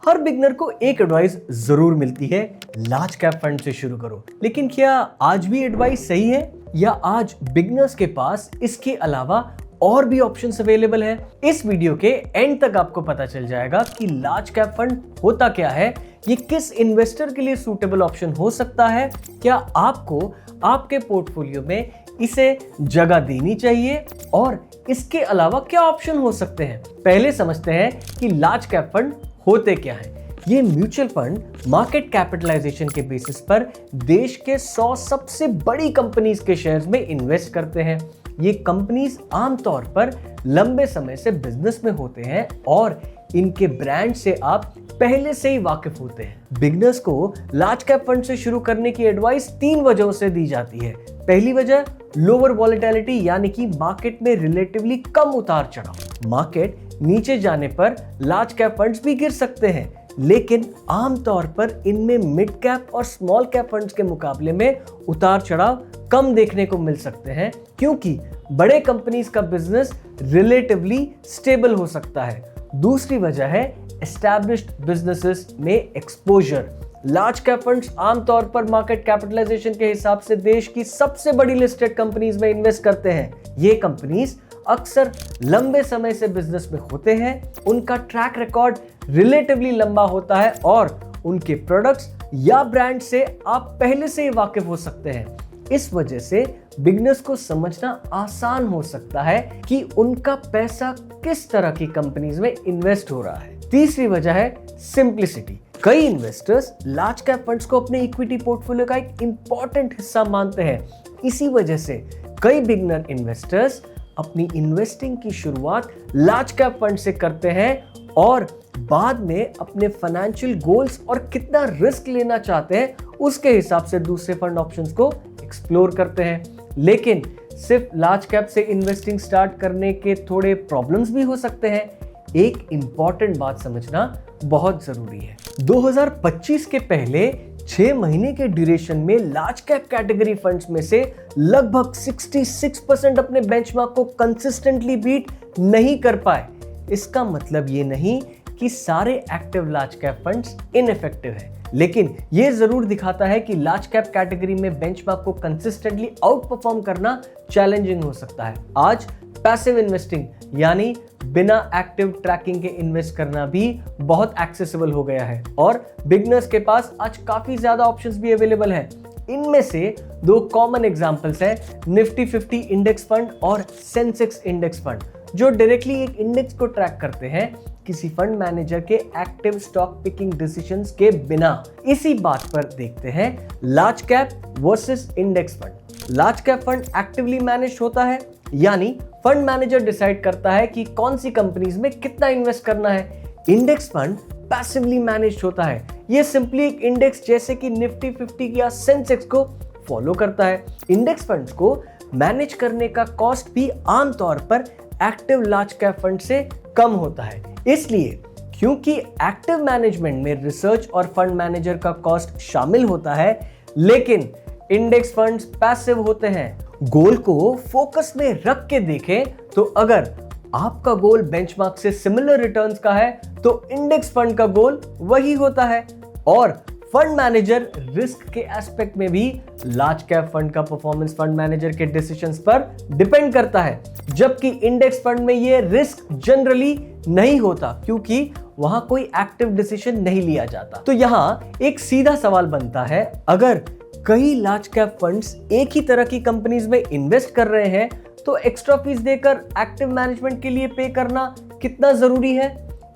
हर beginner को एक advice जरूर मिलती है, लार्ज कैप फंड से शुरू करो। लेकिन क्या आज भी एडवाइस सही है, या आज बिगनर्स के पास इसके अलावा और भी ऑप्शंस अवेलेबल हैं? इस वीडियो के एंड तक आपको पता चल जाएगा कि लार्ज कैप फंड होता क्या है, ये किस इन्वेस्टर के लिए सूटेबल ऑप्शन हो सकता है, क्या आपको आपके पोर्टफोलियो में इसे जगह देनी चाहिए और इसके अलावा क्या ऑप्शन हो सकते हैं। पहले समझते हैं कि लार्ज कैप फंड होते क्या हैं। ये म्यूचुअल फंड मार्केट कैपिटलाइजेशन के बेसिस पर देश के 100 सबसे बड़ी कंपनीज के शेयर्स में इन्वेस्ट करते हैं। ये कंपनीज आमतौर पर लंबे समय से बिजनेस में होते हैं और इनके ब्रांड से आप पहले से ही वाकिफ होते हैं। बिगनर्स को लार्ज कैप फंड से शुरू करने की एडवाइस 3 वजहों से दी जाती है। पहली वजह लोअर वॉलेटिलिटी, यानी कि मार्केट में रिलेटिवली कम उतार चढ़ाव। मार्केट नीचे जाने पर लार्ज कैप फंड्स भी गिर सकते हैं, लेकिन आमतौर पर इनमें मिड कैप और स्मॉल कैप फंड्स के मुकाबले में उतार चढ़ाव कम देखने को मिल सकते हैं, क्योंकि बड़े कंपनीज का बिजनेस रिलेटिवली स्टेबल हो सकता है। दूसरी वजह है एस्टैब्लिश्ड बिजनेसेस में एक्सपोजर। लार्ज कैप फंड्स आमतौर पर मार्केट कैपिटलाइजेशन के हिसाब से देश की सबसे बड़ी लिस्टेड कंपनीज में इन्वेस्ट करते हैं। ये कंपनीज अक्सर लंबे समय से बिजनेस में होते हैं, उनका ट्रैक रिकॉर्ड रिलेटिवली लंबा होता है और उनके प्रोडक्ट्स या ब्रांड से आप पहले से ही वाकिफ हो सकते हैं। इस वजह से बिगनर्स को समझना आसान हो सकता है कि उनका पैसा किस तरह की कंपनीज में इन्वेस्ट हो रहा है। तीसरी वजह है सिंप्लिसिटी। कई इन्वेस्टर्स लार्ज कैप फंड्स को अपने इक्विटी पोर्टफोलियो का एक इंपॉर्टेंट हिस्सा मानते हैं। इसी वजह से कई बिगनर इन्वेस्टर्स अपनी इन्वेस्टिंग की शुरुआत लार्ज कैप फंड से करते हैं और बाद में अपने फाइनेंशियल गोल्स और कितना रिस्क लेना चाहते हैं उसके हिसाब से दूसरे फंड ऑप्शंस को एक्सप्लोर करते हैं। लेकिन सिर्फ लार्ज कैप से इन्वेस्टिंग स्टार्ट करने के थोड़े प्रॉब्लम्स भी हो सकते हैं। एक इंपॉर्टेंट बात समझना बहुत जरूरी है। 2025 के पहले 6 महीने के ड्यूरेशन में लार्ज कैप कैटेगरी फंड्स में से लगभग 66% अपने बेंचमार्क को कंसिस्टेंटली बीट नहीं कर पाए। इसका मतलब ये नहीं कि सारे active large cap funds ineffective हैं, लेकिन ये जरूर दिखाता है कि लार्ज कैप कैटेगरी में बेंचमार्क को कंसिस्टेंटली आउट परफॉर्म करना चैलेंजिंग हो सकता है। आज पैसिव इन्वेस्टिंग, यानी बिना एक्टिव ट्रैकिंग के इन्वेस्ट करना भी बहुत एक्सेसिबल हो गया है और बिगनर्स के पास आज काफी ज्यादा ऑप्शंस भी अवेलेबल हैं। इनमें से 2 कॉमन एग्जांपल्स हैं निफ्टी 50 इंडेक्स फंड और सेंसेक्स इंडेक्स फंड, जो डायरेक्टली एक इंडेक्स को ट्रैक करते हैं किसी फंड मैनेजर के एक्टिव स्टॉक पिकिंग डिसीजंस के बिना। इसी बात पर देखते हैं large cap versus index fund. Large cap fund actively manage होता है, यानी फंड मैनेजर डिसाइड करता है कि कौन सी कंपनीज में कितना इन्वेस्ट करना है। इंडेक्स फंड पैसिवली मैनेज होता है, ये सिंपली एक इंडेक्स जैसे कि निफ्टी 50 या सेंसेक्स को फॉलो करता है। इंडेक्स फंड्स को मैनेज करने का कॉस्ट भी आमतौर पर एक्टिव लार्ज कैप फंड से कम होता है। इसलिए क्योंकि एक्टिव मैनेजमेंट में रिसर्च और फंड मैनेजर का कॉस्ट शामिल होता है, लेकिन इंडेक्स फंड्स पैसिव होते हैं। गोल को फोकस में रख के देखें तो अगर आपका गोल बेंचमार्क से सिमिलर रिटर्न्स का है तो इंडेक्स फंड का गोल वही होता है, और फंड मैनेजर रिस्क के एस्पेक्ट में भी लार्ज कैप फंड का परफॉर्मेंस फंड मैनेजर के डिसीजंस पर डिपेंड करता है, जबकि इंडेक्स फंड में ये रिस्क जनरली नहीं होता क्योंकि वहां कोई एक्टिव डिसीजन नहीं लिया जाता। तो यहां एक सीधा सवाल बनता है, अगर कई लार्ज कैप फंड्स एक ही तरह की कंपनीज में इन्वेस्ट कर रहे हैं तो एक्स्ट्रा फीस देकर एक्टिव मैनेजमेंट के लिए पे करना कितना जरूरी है?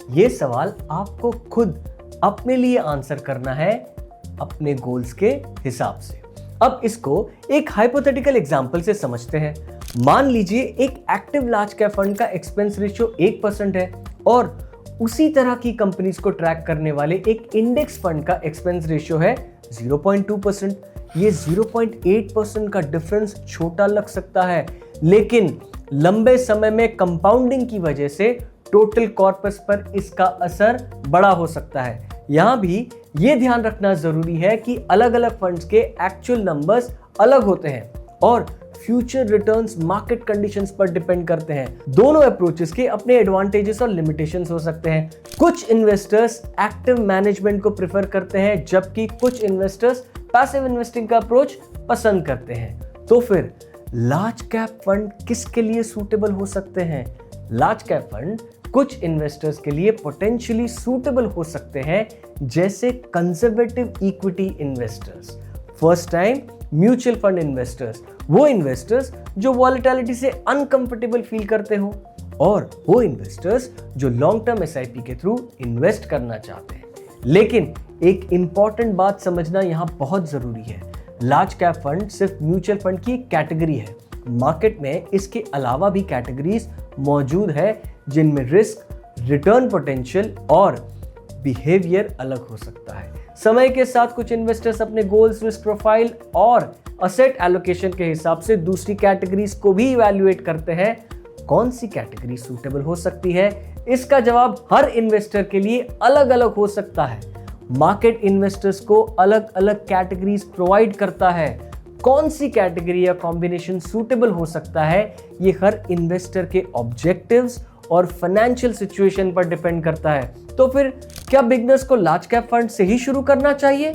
ये सवाल आपको खुद अपने लिए आंसर करना है अपने गोल्स के हिसाब से। अब इसको एक हाइपोथेटिकल एग्जांपल से समझते हैं। मान लीजिए एक एक्टिव लार्ज कैप फंड का एक्सपेंस रेशियो 1% है और उसी तरह की कंपनीज को ट्रैक करने वाले एक इंडेक्स फंड का एक्सपेंस रेशियो है 0.2%। ये 0.8% का डिफरेंस छोटा लग सकता है, लेकिन लंबे समय में कंपाउंडिंग की वजह से टोटल कॉर्पस पर इसका असर बड़ा हो सकता है। यहां भी ये ध्यान रखना जरूरी है कि अलग अलग फंड्स के एक्चुअल नंबर्स अलग होते हैं और फ्यूचर रिटर्न्स मार्केट कंडीशंस पर डिपेंड करते हैं। दोनों अप्रोचेस के अपने एडवांटेजेस और लिमिटेशंस हो सकते हैं। कुछ इन्वेस्टर्स एक्टिव मैनेजमेंट को प्रेफर करते हैं, जबकि कुछ इन्वेस्टर्स पैसिव इन्वेस्टिंग का अप्रोच पसंद करते हैं। तो फिर लार्ज कैप फंड किसके लिए सूटेबल हो सकते हैं? लार्ज कैप फंड कुछ इन्वेस्टर्स के लिए पोटेंशियली सूटेबल हो सकते हैं, जैसे conservative equity investors, first time mutual fund investors, वो इन्वेस्टर्स जो वॉलेटिलिटी से अनकंफर्टेबल फील करते हो, और वो इन्वेस्टर्स जो लॉन्ग टर्म एसआईपी के थ्रू इन्वेस्ट करना चाहते हैं। लेकिन एक इंपॉर्टेंट बात समझना यहां बहुत जरूरी है। लार्ज कैप फंड सिर्फ म्यूचुअल फंड की एक कैटेगरी है। मार्केट में इसके अलावा भी कैटेगरीज मौजूद है, जिनमें रिस्क, रिटर्न पोटेंशियल और बिहेवियर अलग हो सकता है। समय के साथ कुछ इन्वेस्टर्स अपने गोल्स, रिस्क प्रोफाइल और असेट एलोकेशन के हिसाब से दूसरी कैटेगरीज को भी इवैल्यूएट करते हैं। कौन सी कैटेगरी सूटेबल हो सकती है, इसका जवाब हर इन्वेस्टर के लिए अलग अलग हो सकता है। मार्केट इन्वेस्टर्स को अलग अलग कैटेगरीज प्रोवाइड करता है। कौन सी कैटेगरी या कॉम्बिनेशन सूटेबल हो सकता है, ये हर इन्वेस्टर के ऑब्जेक्टिव्स और फाइनेंशियल सिचुएशन पर डिपेंड करता है। तो फिर क्या बिगनर्स को लार्ज कैप फंड से ही शुरू करना चाहिए?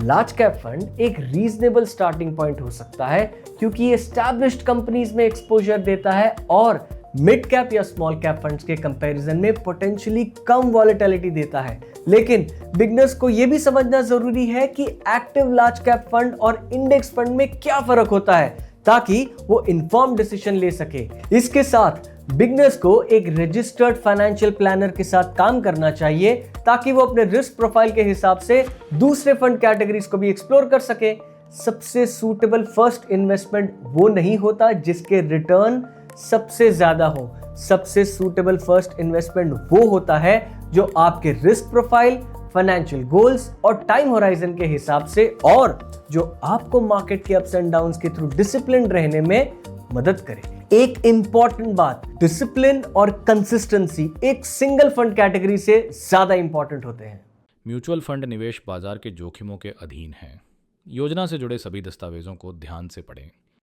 लार्ज कैप फंड एक रीजनेबल स्टार्टिंग पॉइंट हो सकता है, क्योंकि ये एस्टैब्लिश्ड कंपनीज में एक्सपोजर देता है और मिड कैप या स्मॉल कैप फंड्स के कंपैरिजन में पोटेंशियली कम वॉलेटिलिटी देता है। लेकिन बिगनर्स को यह भी समझना जरूरी है कि एक्टिव लार्ज कैप फंड और इंडेक्स फंड में क्या फर्क होता है, ताकि वो इन्फॉर्म डिसीजन ले सके। इसके साथ बिगनर्स को एक रजिस्टर्ड फाइनेंशियल प्लानर के साथ काम करना चाहिए, ताकि वो अपने रिस्क प्रोफाइल के हिसाब से दूसरे फंड कैटेगरीज को भी एक्सप्लोर कर सके। सबसे सूटेबल फर्स्ट इन्वेस्टमेंट वो नहीं होता जिसके रिटर्न सबसे ज्यादा हो। सबसे सूटेबल फर्स्ट इन्वेस्टमेंट वो होता है जो आपके रिस्क प्रोफाइल, फाइनेंशियल गोल्स और टाइम होराइजन के हिसाब से, और जो आपको मार्केट के अप्स एंड डाउन्स के थ्रू डिसिप्लिन रहने में मदद करे। एक इंपॉर्टेंट बात, डिसिप्लिन और कंसिस्टेंसी एक सिंगल फंड कैटेगरी से ज्यादा इंपॉर्टेंट होते हैं। म्यूचुअल फंड निवेश बाजार के जोखिमों के अधीन है। योजना से जुड़े सभी दस्तावेजों को ध्यान से पढ़ें।